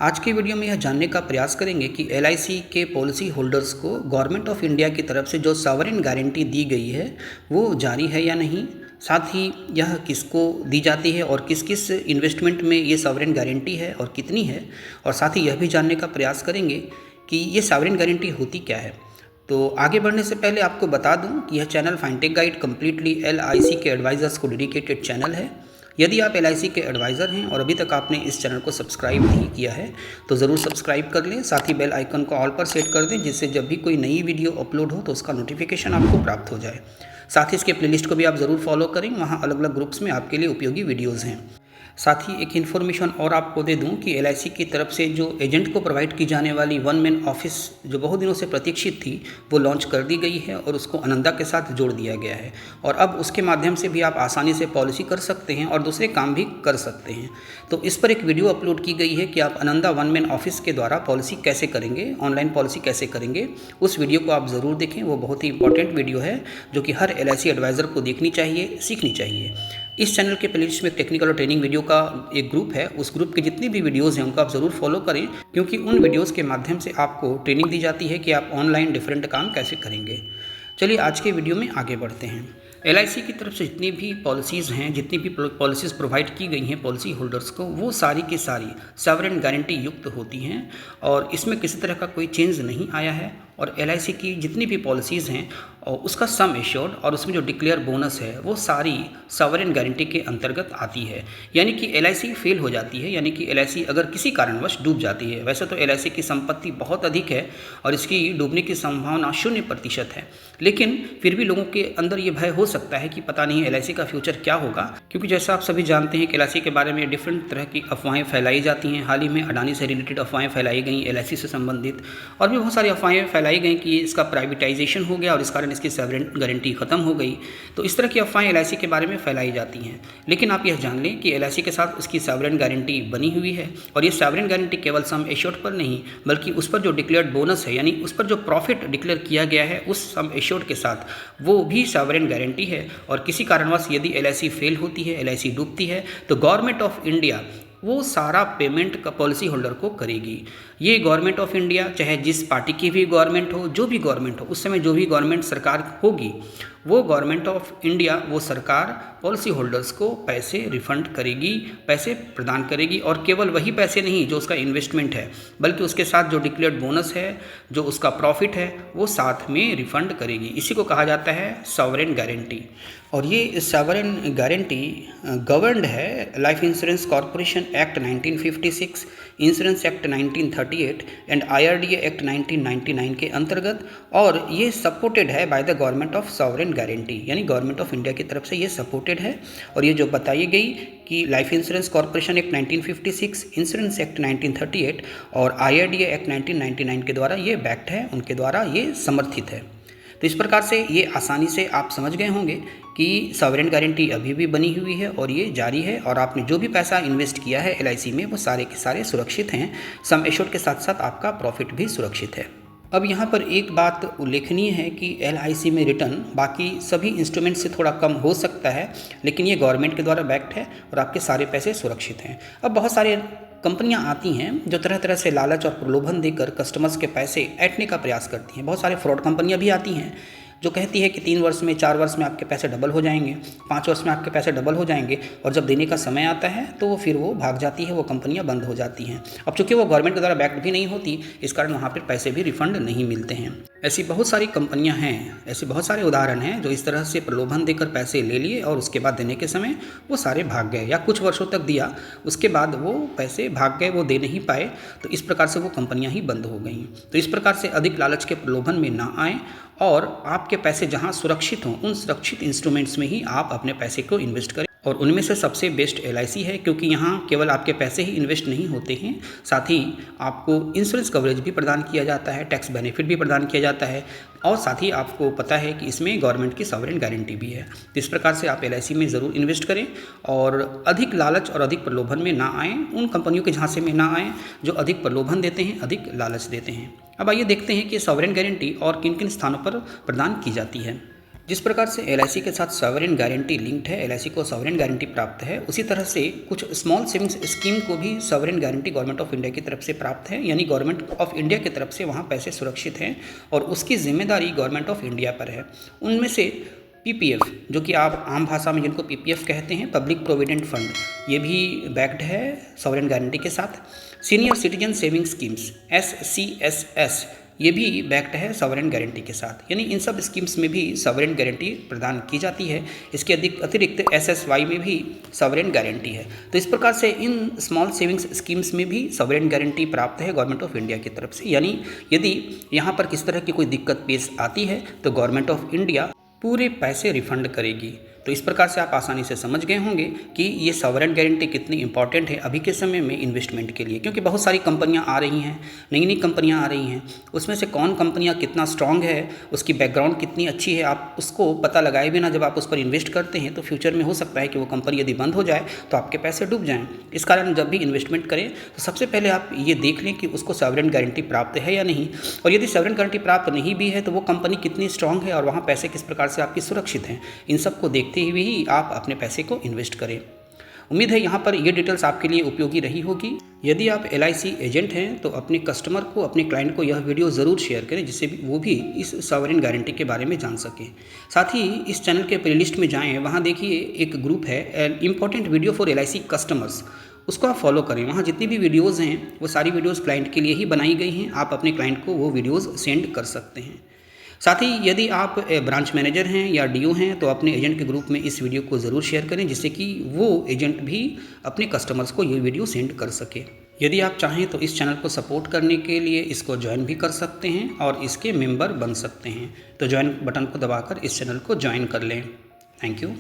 आज की वीडियो में यह जानने का प्रयास करेंगे कि एलआईसी के पॉलिसी होल्डर्स को गवर्नमेंट ऑफ इंडिया की तरफ से जो सॉवरेन गारंटी दी गई है वो जारी है या नहीं, साथ ही यह किसको दी जाती है और किस किस इन्वेस्टमेंट में ये सॉवरेन गारंटी है और कितनी है, और साथ ही यह भी जानने का प्रयास करेंगे कि ये सॉवरेन गारंटी होती क्या है। तो आगे बढ़ने से पहले आपको बता दूं कि यह चैनल फाइनटेक गाइड कम्प्लीटली एलआईसी के एडवाइज़र्स को डेडिकेटेड चैनल है। यदि आप एलआईसी के एडवाइज़र हैं और अभी तक आपने इस चैनल को सब्सक्राइब नहीं किया है तो ज़रूर सब्सक्राइब कर लें, साथ ही बेल आइकन को ऑल पर सेट कर दें जिससे जब भी कोई नई वीडियो अपलोड हो तो उसका नोटिफिकेशन आपको प्राप्त हो जाए। साथ ही इसके प्लेलिस्ट को भी आप ज़रूर फॉलो करें, वहाँ अलग अलग ग्रुप्स में आपके लिए उपयोगी वीडियोज़ हैं। साथ ही एक इन्फॉर्मेशन और आपको दे दूं कि एलआईसी की तरफ से जो एजेंट को प्रोवाइड की जाने वाली वन मैन ऑफिस जो बहुत दिनों से प्रतीक्षित थी वो लॉन्च कर दी गई है और उसको आनंदा के साथ जोड़ दिया गया है, और अब उसके माध्यम से भी आप आसानी से पॉलिसी कर सकते हैं और दूसरे काम भी कर सकते हैं। तो इस पर एक वीडियो अपलोड की गई है कि आप आनंदा वन मैन ऑफिस के द्वारा पॉलिसी कैसे करेंगे, ऑनलाइन पॉलिसी कैसे करेंगे। उस वीडियो को आप ज़रूर देखें, वो बहुत ही इंपॉर्टेंट वीडियो है जो कि हर एलआईसी एडवाइज़र को देखनी चाहिए, सीखनी चाहिए। इस चैनल के प्लेलिस्ट में टेक्निकल और ट्रेनिंग वीडियो का एक ग्रुप है, उस ग्रुप के जितनी भी वीडियोज़ हैं उनको आप ज़रूर फॉलो करें, क्योंकि उन वीडियोज़ के माध्यम से आपको ट्रेनिंग दी जाती है कि आप ऑनलाइन डिफरेंट काम कैसे करेंगे। चलिए आज के वीडियो में आगे बढ़ते हैं। एलआईसी की तरफ से जितनी भी पॉलिसीज़ हैं, जितनी भी पॉलिसीज़ प्रोवाइड की गई हैं पॉलिसी होल्डर्स को, वो सारी की सारी सॉवरेन गारंटी युक्त होती हैं और इसमें किसी तरह का कोई चेंज नहीं आया है। और एलआईसी की जितनी भी पॉलिसीज़ हैं और उसका सम एश्योर्ड और उसमें जो डिक्लेयर बोनस है वो सारी सॉवरेन गारंटी के अंतर्गत आती है। यानी कि एलआईसी फेल हो जाती है, यानी कि एलआईसी अगर किसी कारणवश डूब जाती है। वैसे तो एलआईसी की संपत्ति बहुत अधिक है और इसकी डूबने की संभावना 0% है, लेकिन फिर भी लोगों के अंदर ये भय हो सकता है कि पता नहीं एलआईसी का फ्यूचर क्या होगा, क्योंकि जैसा आप सभी जानते हैं कि एलआईसी के बारे में डिफरेंट तरह की अफवाहें फैलाई जाती हैं। हाल ही में अडानी से रिलेटेड अफवाहें फैलाई गई एलआईसी से संबंधित, और भी बहुत सारी अफवाहें फैलाई गई कि इसका प्राइवेटाइजेशन हो गया और इस कारण इसकी सॉवरेन गारंटी खत्म हो गई। तो इस तरह की अफवाहें एलआईसी के बारे में फैलाई जाती हैं, लेकिन आप यह जान लें कि एलआईसी के साथ उसकी सॉवरेन गारंटी बनी हुई है, और ये सॉवरेन गारंटी केवल सम एश्योर्ड पर नहीं बल्कि उस पर जो डिक्लेयर्ड बोनस है, यानी उस पर जो प्रॉफिट डिक्लेयर किया गया है उस सम एश्योर्ड के साथ वो भी सॉवरेन गारंटी है। और किसी कारणवश यदि एलआईसी फेल होती है, एलआईसी डूबती है, तो गवर्नमेंट ऑफ इंडिया वो सारा पेमेंट का पॉलिसी होल्डर को करेगी। ये गवर्नमेंट ऑफ इंडिया चाहे जिस पार्टी की भी गवर्नमेंट हो, जो भी गवर्नमेंट हो, उस समय जो भी गवर्नमेंट सरकार होगी वो गवर्नमेंट ऑफ इंडिया, वो सरकार पॉलिसी होल्डर्स को पैसे रिफंड करेगी, पैसे प्रदान करेगी। और केवल वही पैसे नहीं जो उसका इन्वेस्टमेंट है, बल्कि उसके साथ जो डिक्लेयर्ड बोनस है, जो उसका प्रॉफिट है, वो साथ में रिफंड करेगी। इसी को कहा जाता है सॉवरेन गारंटी। और ये सॉवरेन गारंटी गवर्नड है life insurance corporation act 1956, insurance act 1938 and IRDA act 1999 के अंतर्गत, और ये सपोर्टेड है by the government of sovereign guarantee, यानी गवर्नमेंट ऑफ इंडिया की तरफ से ये सपोर्टेड है। और ये जो बताई गई कि life insurance corporation act 1956, insurance act 1938 और आईआरडीए एक्ट 1999 के द्वारा ये बैक्ड है, उनके द्वारा ये समर्थित है। तो इस प्रकार से ये आसानी से आप समझ गए होंगे कि सॉवरेन गारंटी अभी भी बनी हुई है और ये जारी है, और आपने जो भी पैसा इन्वेस्ट किया है एलआईसी में वो सारे के सारे सुरक्षित हैं। सम एश्योर्ड के साथ साथ आपका प्रॉफिट भी सुरक्षित है। अब यहाँ पर एक बात उल्लेखनीय है कि एलआईसी में रिटर्न बाकी सभी इंस्ट्रूमेंट से थोड़ा कम हो सकता है, लेकिन ये गवर्नमेंट के द्वारा बैक्ड है और आपके सारे पैसे सुरक्षित हैं। अब बहुत सारे कंपनियां आती हैं जो तरह तरह से लालच और प्रलोभन देकर कस्टमर्स के पैसे ऐंठने का प्रयास करती हैं। बहुत सारे फ्रॉड कंपनियां भी आती हैं जो कहती है कि 3 वर्ष में, 4 वर्ष में आपके पैसे डबल हो जाएंगे, 5 वर्ष में आपके पैसे डबल हो जाएंगे, और जब देने का समय आता है तो फिर वो भाग जाती है, वो कंपनियां बंद हो जाती हैं। अब चूंकि वो गवर्नमेंट के द्वारा बैक्ड भी नहीं होती, इस कारण वहाँ पर पैसे भी रिफंड नहीं मिलते हैं। ऐसी बहुत सारी कंपनियां हैं, ऐसे बहुत सारे उदाहरण हैं जो इस तरह से प्रलोभन देकर पैसे ले लिए और उसके बाद देने के समय वो सारे भाग गए, या कुछ वर्षों तक दिया उसके बाद वो पैसे भाग गए, वो दे नहीं पाए, तो इस प्रकार से वो कंपनियां ही बंद हो गई। तो इस प्रकार से अधिक लालच के प्रलोभन में ना आएँ और आपके पैसे जहां सुरक्षित हों उन सुरक्षित इंस्ट्रूमेंट्स में ही आप अपने पैसे को इन्वेस्ट करें। और उनमें से सबसे बेस्ट एलआईसी है, क्योंकि यहाँ केवल आपके पैसे ही इन्वेस्ट नहीं होते हैं, साथ ही आपको इंश्योरेंस कवरेज भी प्रदान किया जाता है, टैक्स बेनिफिट भी प्रदान किया जाता है, और साथ ही आपको पता है कि इसमें गवर्नमेंट की सॉवरेन गारंटी भी है। तो इस प्रकार से आप एलआईसी में ज़रूर इन्वेस्ट करें और अधिक लालच और अधिक प्रलोभन में ना आएँ, उन कंपनियों के झांसे में ना आएँ जो अधिक प्रलोभन देते हैं, अधिक लालच देते हैं। अब आइए देखते हैं कि सॉवरेन गारंटी और किन किन स्थानों पर प्रदान की जाती है। जिस प्रकार से एलआईसी के साथ सॉवरेन गारंटी लिंक्ड है, एलआईसी को सॉवरेन गारंटी प्राप्त है, उसी तरह से कुछ स्मॉल सेविंग्स स्कीम को भी sovereign guarantee government of India की तरफ से प्राप्त है, यानी गवर्नमेंट ऑफ इंडिया की तरफ से वहाँ पैसे सुरक्षित हैं और उसकी जिम्मेदारी गवर्नमेंट ऑफ इंडिया पर है। उनमें से पीपीएफ, जो कि आप आम भाषा में जिनको पीपीएफ कहते हैं, पब्लिक प्रोविडेंट फंड, ये भी बैक्ड है सॉवरेन गारंटी के साथ। Senior citizen saving schemes SCSS, ये भी बैक्ड है सॉवरेन गारंटी के साथ, यानी इन सब स्कीम्स में भी सॉवरेन गारंटी प्रदान की जाती है। इसके अतिरिक्त SSY में भी सॉवरेन गारंटी है। तो इस प्रकार से इन स्मॉल सेविंग्स स्कीम्स में भी सॉवरेन गारंटी प्राप्त है गवर्नमेंट ऑफ इंडिया की तरफ से, यानी यदि यहाँ पर किस तरह की कोई दिक्कत पेश आती है तो गवर्नमेंट ऑफ इंडिया पूरे पैसे रिफंड करेगी। तो इस प्रकार से आप आसानी से समझ गए होंगे कि ये सॉवरेन गारंटी कितनी इंपॉर्टेंट है अभी के समय में इन्वेस्टमेंट के लिए, क्योंकि बहुत सारी कंपनियां आ रही हैं, नई नई कंपनियां आ रही हैं, उसमें से कौन कंपनियां कितना स्ट्रांग है, उसकी बैकग्राउंड कितनी अच्छी है, आप उसको पता लगाए बिना जब आप उस पर इन्वेस्ट करते हैं तो फ्यूचर में हो सकता है कि वो कंपनी यदि बंद हो जाए तो आपके पैसे डूब जाएँ। इस कारण जब भी इन्वेस्टमेंट करें तो सबसे पहले आप ये देख लें कि उसको सॉवरेन गारंटी प्राप्त है या नहीं, और यदि सॉवरेन गारंटी प्राप्त नहीं भी है तो वो कंपनी कितनी स्ट्रांग है और वहाँ पैसे किस प्रकार से आपकी सुरक्षित हैं। इन सबको देखते हुए ही आप अपने पैसे को इन्वेस्ट करें। उम्मीद है यहाँ पर ये डिटेल्स आपके लिए उपयोगी रही होगी। यदि आप LIC एजेंट हैं तो अपने कस्टमर को, अपने क्लाइंट को यह वीडियो ज़रूर शेयर करें, जिससे वो भी इस सॉवरेन गारंटी के बारे में जान सकें। साथ ही इस चैनल के प्लेलिस्ट में जाएं, वहाँ देखिए एक ग्रुप है important video for LIC customers, उसको आप फॉलो करें। वहाँ जितनी भी वीडियोज़ हैं वो सारी वीडियोज़ क्लाइंट के लिए ही बनाई गई हैं, आप अपने क्लाइंट को वो वीडियोज़ सेंड कर सकते हैं। साथ ही यदि आप ब्रांच मैनेजर हैं या DO हैं तो अपने एजेंट के ग्रुप में इस वीडियो को ज़रूर शेयर करें, जिससे कि वो एजेंट भी अपने कस्टमर्स को ये वीडियो सेंड कर सके। यदि आप चाहें तो इस चैनल को सपोर्ट करने के लिए इसको ज्वाइन भी कर सकते हैं और इसके मेंबर बन सकते हैं। तो ज्वाइन बटन को दबाकर इस चैनल को ज्वाइन कर लें। Thank you.